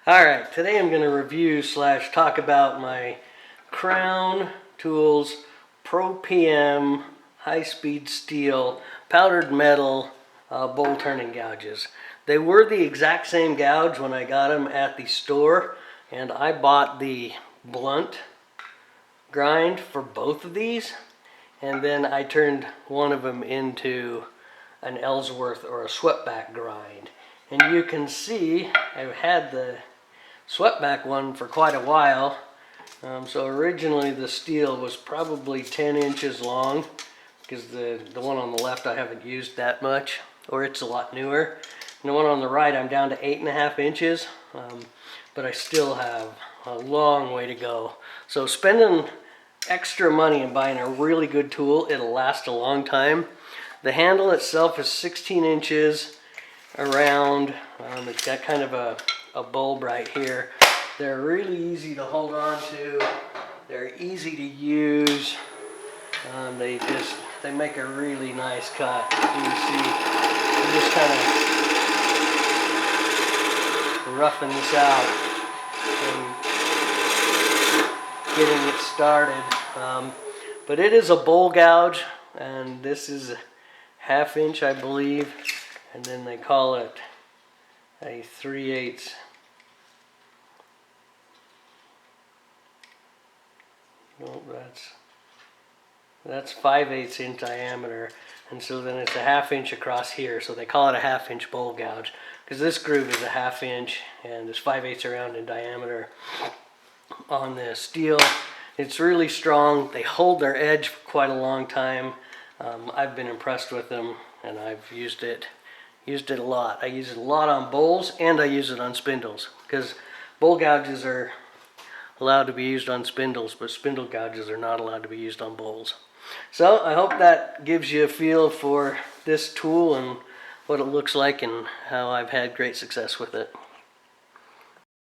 Alright, today I'm going to review / talk about my Crown Tools Pro PM high-speed steel powdered metal bowl turning gouges. They were the exact same gouge when I got them at the store, and I bought the blunt grind for both of these, and then I turned one of them into an Ellsworth or a swept-back grind. And you can see I've had the swept-back one for quite a while. So originally the steel was probably 10 inches long, because the one on the left I haven't used that much, or it's a lot newer. And the one on the right I'm down to 8.5 inches, but I still have a long way to go. So spending extra money and buying a really good tool, it'll last a long time. The handle itself is 16 inches around. It's got kind of a bulb right here. They're really easy to hold on to. They're easy to use. They make a really nice cut. You can see I'm just kind of roughing this out and getting it started. But it is a bowl gouge, and this is 1/2 inch, I believe, and then they call it a 3/8. No, that's 5/8 in diameter, and so then it's a 1/2 inch across here. So they call it a 1/2 inch bowl gouge because this groove is a 1/2 inch and it's 5/8 around in diameter on the steel. It's really strong. They hold their edge for quite a long time. I've been impressed with them, and I've used it a lot. I use it a lot on bowls, and I use it on spindles, because bowl gouges are allowed to be used on spindles, but spindle gouges are not allowed to be used on bowls. So I hope that gives you a feel for this tool and what it looks like and how I've had great success with it.